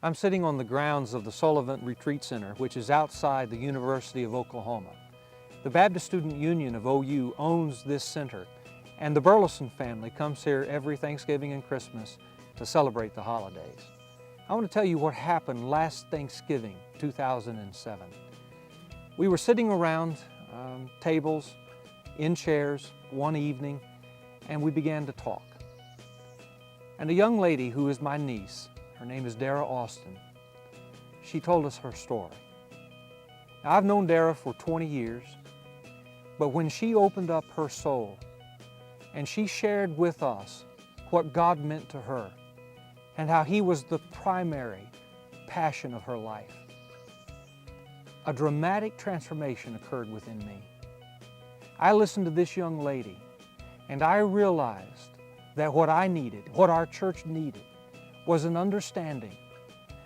I'm sitting on the grounds of the Sullivan Retreat Center, which is outside the University of Oklahoma. The Baptist Student Union of OU owns this center, and the Burleson family comes here every Thanksgiving and Christmas to celebrate the holidays. I want to tell you what happened last Thanksgiving, 2007. We were sitting around tables, in chairs, one evening, and we began to talk. And a young lady who is my niece, her name is Dara Austin, she told us her story. Now, I've known Dara for 20 years, but when she opened up her soul and she shared with us what God meant to her and how He was the primary passion of her life, a dramatic transformation occurred within me. I listened to this young lady and I realized that what I needed, what our church needed, was an understanding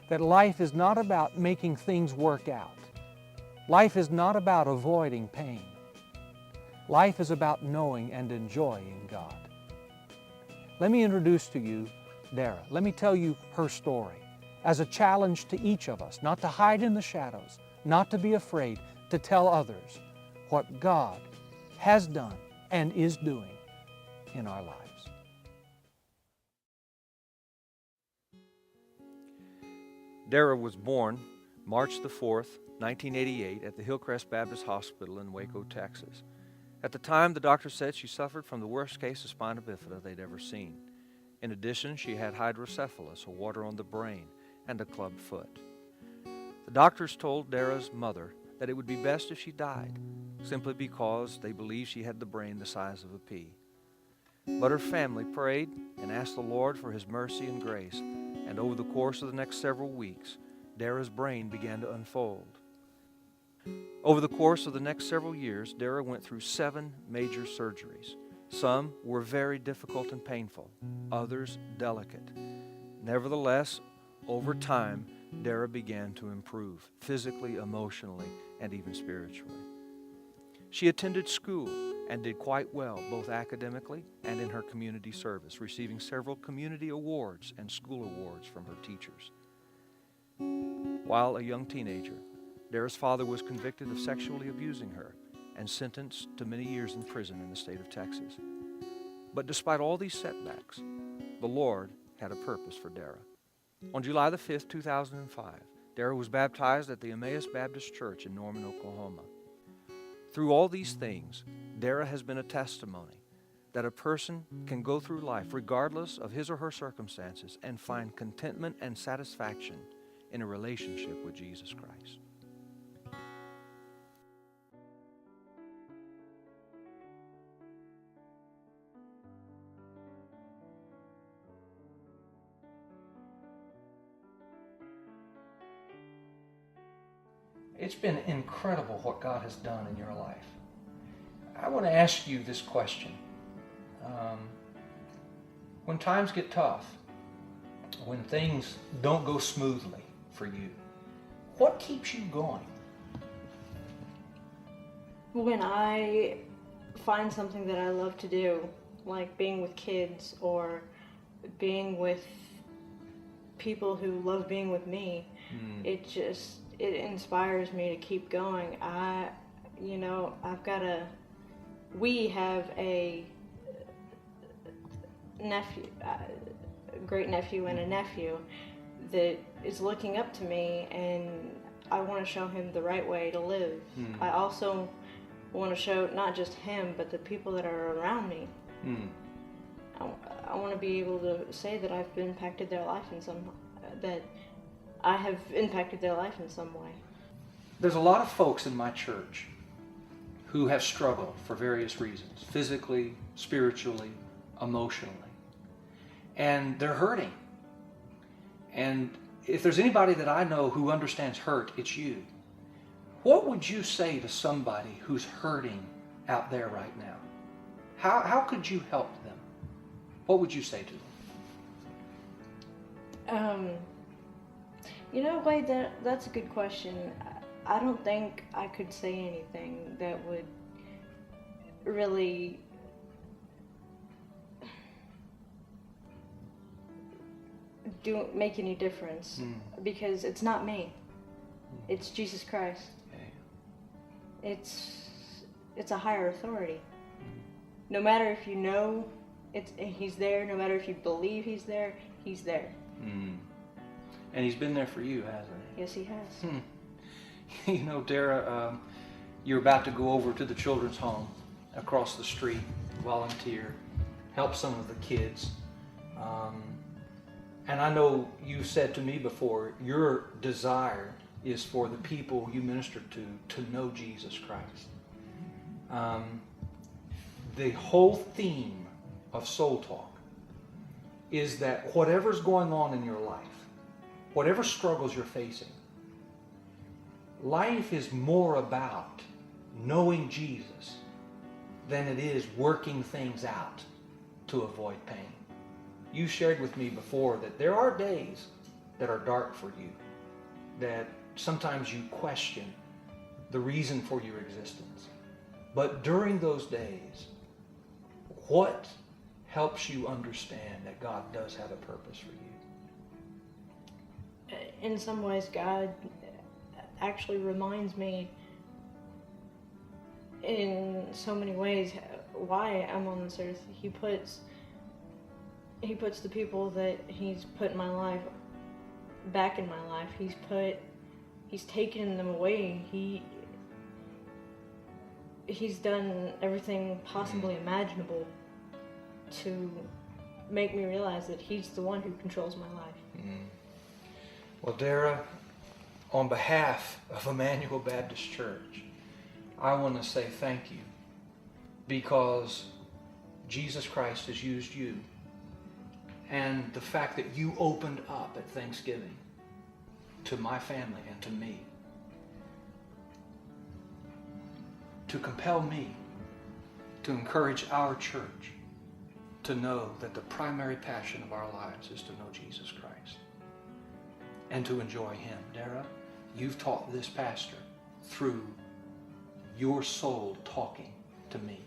that life is not about making things work out. Life is not about avoiding pain. Life is about knowing and enjoying God. Let me introduce to you Dara. Let me tell you her story as a challenge to each of us, not to hide in the shadows, not to be afraid, to tell others what God has done and is doing in our lives. Dara was born March the 4th, 1988 at the Hillcrest Baptist Hospital in Waco, Texas. At the time, the doctor said she suffered from the worst case of spina bifida they'd ever seen. In addition, she had hydrocephalus, or water on the brain, and a clubbed foot. The doctors told Dara's mother that it would be best if she died, simply because they believed she had the brain the size of a pea. But her family prayed and asked the Lord for His mercy and grace, and over the course of the next several weeks, Dara's brain began to unfold. Over the course of the next several years, Dara went through 7 major surgeries. Some were very difficult and painful, others delicate. Nevertheless, over time, Dara began to improve, physically, emotionally, and even spiritually. She attended school and did quite well, both academically and in her community service, receiving several community awards and school awards from her teachers. While a young teenager, Dara's father was convicted of sexually abusing her and sentenced to many years in prison in the state of Texas. But despite all these setbacks, the Lord had a purpose for Dara. On July the 5th, 2005, Dara was baptized at the Emmaus Baptist Church in Norman, Oklahoma. Through all these things, Dara has been a testimony that a person can go through life regardless of his or her circumstances and find contentment and satisfaction in a relationship with Jesus Christ. It's been incredible what God has done in your life. I want to ask you this question. When times get tough, when things don't go smoothly for you, what keeps you going? When I find something that I love to do, like being with kids or being with people who love being with me, it inspires me to keep going. We have a nephew, a great nephew and a nephew that is looking up to me, and I want to show him the right way to live. I also want to show not just him, but the people that are around me. I want to be able to say that I've impacted their life that I have impacted their life in some way. There's a lot of folks in my church who have struggled for various reasons, physically, spiritually, emotionally. And they're hurting. And if there's anybody that I know who understands hurt, it's you. What would you say to somebody who's hurting out there right now? How could you help them? What would you say to them? Wade, that's a good question. I don't think I could say anything that would really make any difference because it's not me. It's Jesus Christ. Okay. It's a higher authority. No matter if you know he's there, no matter if you believe he's there, he's there. And he's been there for you, hasn't he? Yes, he has. You know, Dara, you're about to go over to the children's home across the street, volunteer, help some of the kids. And I know you said to me before, your desire is for the people you minister to know Jesus Christ. The whole theme of Soul Talk is that whatever's going on in your life, whatever struggles you're facing, life is more about knowing Jesus than it is working things out to avoid pain. You shared with me before that there are days that are dark for you, that sometimes you question the reason for your existence. But during those days, what helps you understand that God does have a purpose for you? In some ways, God actually reminds me in so many ways why I'm on this earth. He puts the people that he's put in my life back in my life. He's taken them away. He's done everything possibly imaginable to make me realize that he's the one who controls my life. Well, Dara, on behalf of Emmanuel Baptist Church, I want to say thank you because Jesus Christ has used you, and the fact that you opened up at Thanksgiving to my family and to me to compel me to encourage our church to know that the primary passion of our lives is to know Jesus Christ and to enjoy him. Dara, you've taught this pastor through your soul talking to me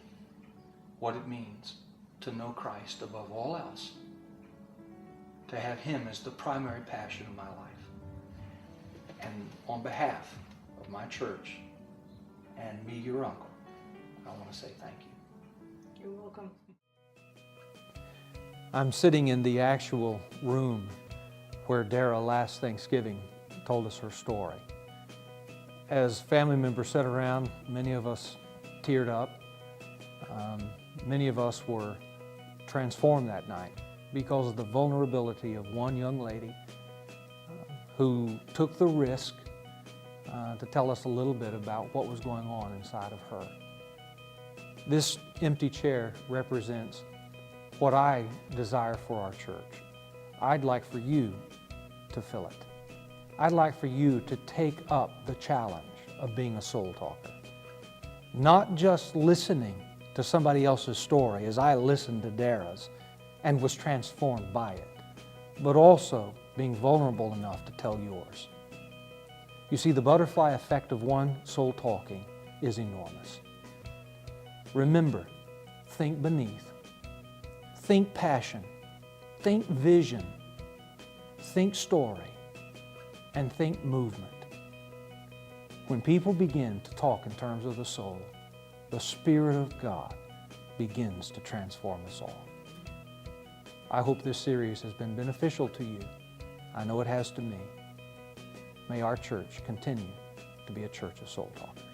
what it means to know Christ above all else, to have him as the primary passion of my life. And on behalf of my church and me, your uncle, I want to say thank you. You're welcome. I'm sitting in the actual room where Dara last Thanksgiving told us her story. As family members sat around, many of us teared up. Many of us were transformed that night because of the vulnerability of one young lady who took the risk to tell us a little bit about what was going on inside of her. This empty chair represents what I desire for our church. I'd like for you to fill it. I'd like for you to take up the challenge of being a soul talker. Not just listening to somebody else's story as I listened to Dara's and was transformed by it, but also being vulnerable enough to tell yours. You see, the butterfly effect of one soul talking is enormous. Remember, think beneath, think passion, think vision, think story, and think movement. When people begin to talk in terms of the soul, the Spirit of God begins to transform us all. I hope this series has been beneficial to you. I know it has to me. May our church continue to be a church of soul talkers.